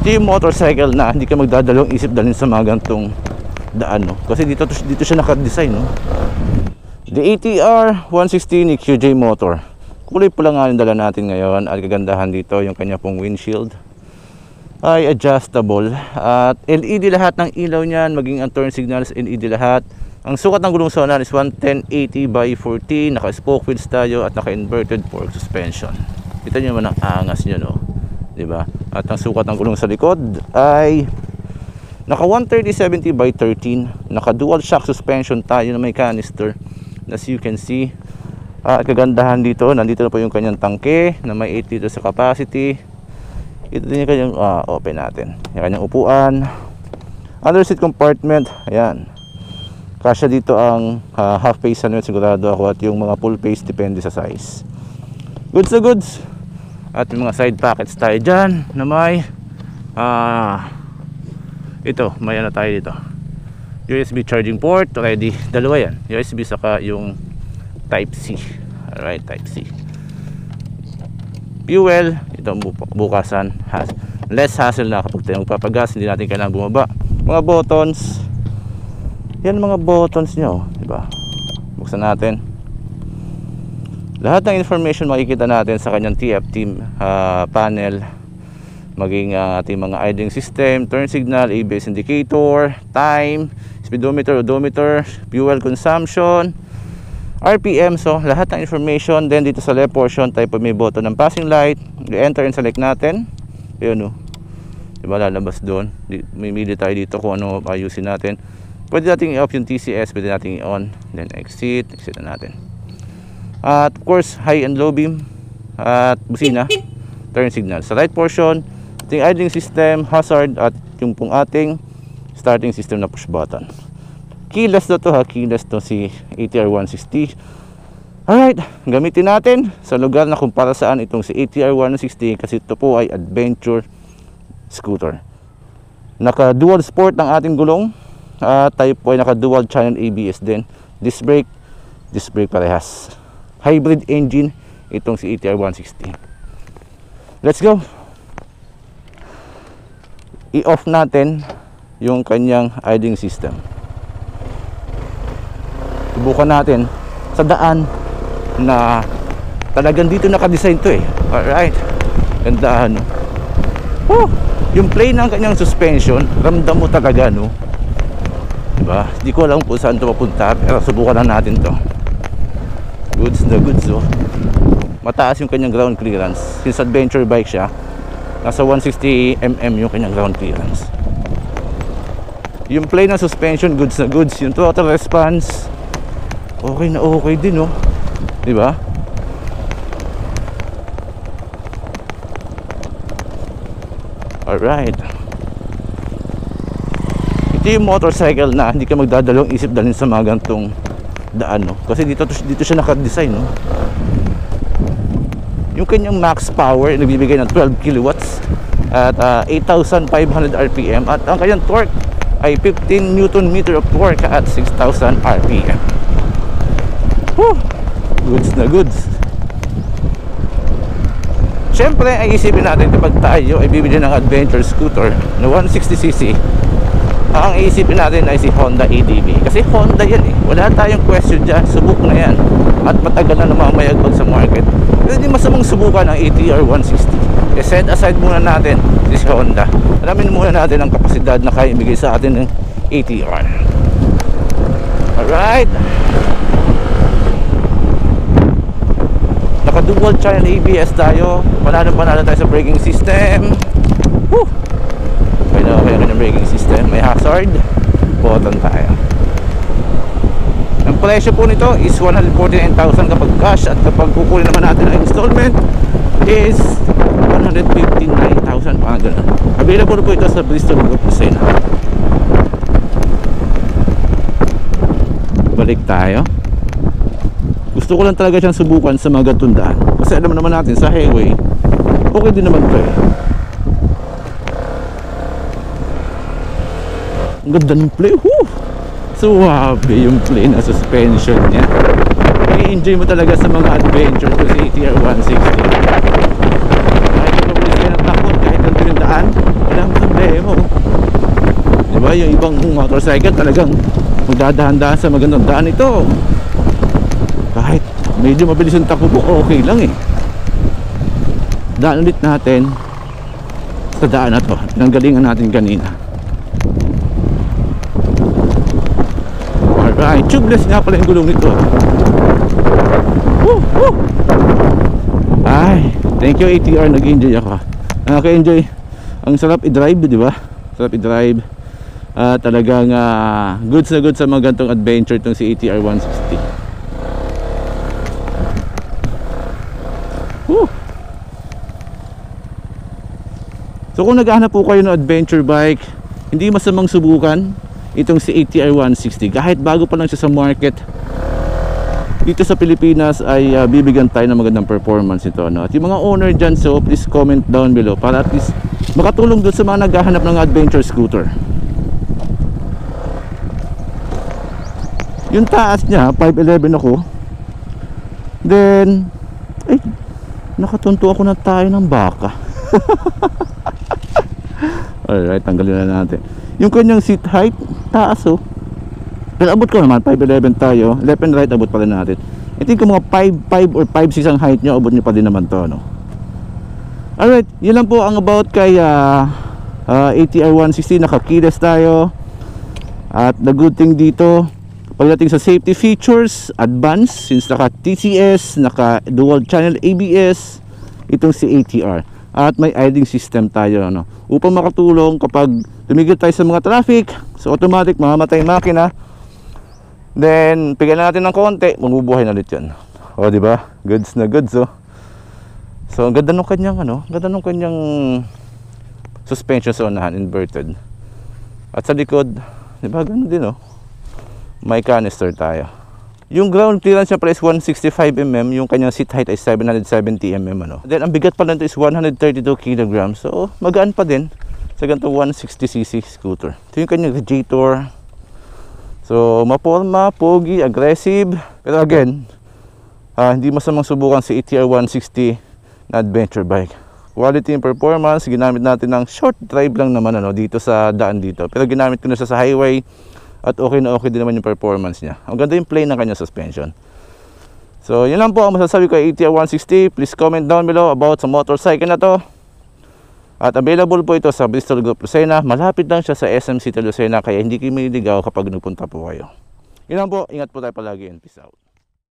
Ito yung motorcycle na hindi ka magdadalawang isip dalhin sa mga gantong daan, no? Kasi dito siya naka-design, no? The ATR 160 ni QJ Motor. Kulay pula nga yung dala natin ngayon. At kagandahan dito yung kanya pong windshield ay adjustable. At LED lahat ng ilaw niyan, maging ang turn signals LED lahat. Ang sukat ng gulong sonar is 110/80 by 14. Naka-spoke wheels tayo at naka-inverted fork suspension. Kita nyo naman ang angas nyo, no? Diba? At ang sukat ng gulong sa likod ay naka 130/70 by 13. Naka dual shock suspension tayo na may canister, as you can see. Kagandahan dito, nandito na po yung kanyang tangke na may 8 liters sa capacity. Ito din yung kanyang open natin, yung kanyang upuan. Under seat compartment, ayan, kasya dito ang half face sunroof, sigurado ako, at yung mga full face depende sa size. Goods na goods. At yung mga side pockets tayo dyan na may ito, may ano tayo dito, USB charging port ready, dalawa yan, USB saka yung type C. Alright, type C. Fuel, ito bukasan, less hassle na kapag tayo magpapagas, hindi natin kailangan bumaba. Mga buttons, yan mga buttons nyo, diba? Buksan natin. Lahat ng information makikita natin sa kanyang TFT panel, maging ating mga idling system, turn signal, ABS indicator, time, speedometer, odometer, fuel consumption, RPM. So lahat ng information. Then dito sa left portion tayo po may button ng passing light, i-enter and select natin. Ayun, no, diba, lalabas doon. Mimili tayo dito kung ano ayusin natin. Pwede natin i-off yung TCS, pwede natin i-on, then exit na natin. At of course high and low beam at busina, turn signal. Sa right portion, ating idling system, hazard, at yung pong ating starting system na push button. Keyless na to, ha, keyless to si ATR 160. Alright, gamitin natin sa lugar na kung para saan itong si ATR 160, kasi ito po ay adventure scooter. Naka dual sport ang ating gulong, tayo po ay naka dual channel ABS din. Disc brake parehas. Hybrid engine itong si ATR 160. Let's go. I-off natin yung kanyang idling system. Subukan natin sa daan na talagang dito naka-design to, eh. Alright, gandahan, no? Yung plane ng kanyang suspension, ramdam mo talaga, no? Diba? Hindi ko alam kung saan ito papunta, pero subukan na natin to. Goods na goods, oh. Mataas yung kanyang ground clearance. Since adventure bike siya, nasa 160mm yung kanyang ground clearance. Yung plane ng suspension, goods na goods. Yung total response, okay na okay din, no? Diba? Alright. Ito yung motorcycle na hindi ka magdadalawang isip dalhin sa mga gantong daan, no? Kasi dito siya naka-design, no? Yung kanyang max power nagbibigay ng 12 kilowatts at 8,500 RPM, at ang kanyang torque ay 15 Newton meter of torque at 6,000 RPM. Goods na goods. Siyempre ay isipin natin kapag tayo ay bibili ng adventure scooter na 160cc, ang isipin natin ay si Honda ADV. Kasi Honda yan, eh. Wala tayong question dyan. Subok na yan. At matagal na namamayagpag sa market. Pero hindi masamang subukan ang ATR 160. Set aside muna natin si Honda. Alamin muna natin ang kapasidad na kaya ibigay sa atin ng ATR. Alright. Naka dual channel ABS tayo. Panalo tayo sa braking system. Okay na braking system. May hazard button tayo. Ang presyo po nito is 149,000 kapag cash, at kapag kukunin naman natin ang installment is 159,000, mga ganun. Available po ito sa Bristol Group Lucena. Balik tayo. Gusto ko lang talaga siyang subukan sa mga gatundaan, kasi alam naman natin sa highway okay din naman ito, eh. Ang ganda ng play. Suwabe yung play na suspension niya. I-enjoy mo talaga sa mga adventure to si ATR 160. Kahit ikaw ulit kayo ng takot, kahit ganito yung daan, walang mo. Diba? Yung ibang motorcycle talagang magdadahan-dahan sa magandang daan ito. Kahit medyo mabilis yung takbo mo, okay lang eh. Daan ulit natin sa daan na to. Pinanggalingan natin kanina. Alright, tubeless nga pala yung gulong nito. Woo! Woo! Ay, thank you ATR, nag-enjoy ako. Nakaka-enjoy. Ang sarap i-drive, di ba? Sarap i-drive. Talagang goods na goods sa mga gantong adventure itong si ATR 160. Woo! So kung naghahanap po kayo ng adventure bike, hindi masamang subukan itong si ATR 160. Kahit bago pa lang siya sa market dito sa Pilipinas ay bibigyan tayo ng magandang performance nito, no? At yung mga owner dyan, so please comment down below para at least makatulong doon sa mga naghahanap ng adventure scooter. Yung taas niya 5'11 ako. Then ay, nakatunto ako na tayo ng baka. Alright, tanggalin na natin yung kanyang seat height. Taas oh. Pero abot ko naman 5'11 tayo. Left and right abot pa rin natin. I think kung mga 5'5 or 5'6 ang height nyo, abot nyo pa din naman to, no? Alright, yun lang po ang about kay ATR 160. Naka-keyless tayo. At the good thing dito, pagdating sa safety features, advanced, since naka TCS, naka dual channel ABS itong si ATR. At may idling system tayo, no? Upang makatulong kapag tumigil tayo sa mga traffic, so automatic mamamatay yung makina. Then pigyan natin ng konti, mabubuhay na ulit yan. O, di ba? Goods na goods, oh. So ang ganda nung kanyang ganda nung kanyang suspension sa unahan, inverted. At sa likod, di ba, ganun din, oh. May canister tayo. Yung ground clearance niya pala is 165mm, yung kanyang seat height ay 770mm, ano. Then ang bigat pala nito is 132 kg. So magaan pa din sa ganito 160cc scooter. Ito yung kanyang radiator. So maporma, pogi, aggressive. Pero again, hindi masamang subukan si ATR 160 na adventure bike. Quality and performance, ginamit natin ng short drive lang naman, ano, dito sa daan dito. Pero ginamit ko na siya sa highway. At okay na okay din naman yung performance niya. Ang ganda yung plane ng kanya suspension. So yun lang po ang masasabi ko kay ATR 160. Please comment down below about sa motorcycle na to. At available po ito sa Bristol Group Lucena. Malapit lang siya sa SM City Lucena, kaya hindi kayo maliligaw kapag nagpunta po kayo. Yun lang po, ingat po tayo palagi and peace out.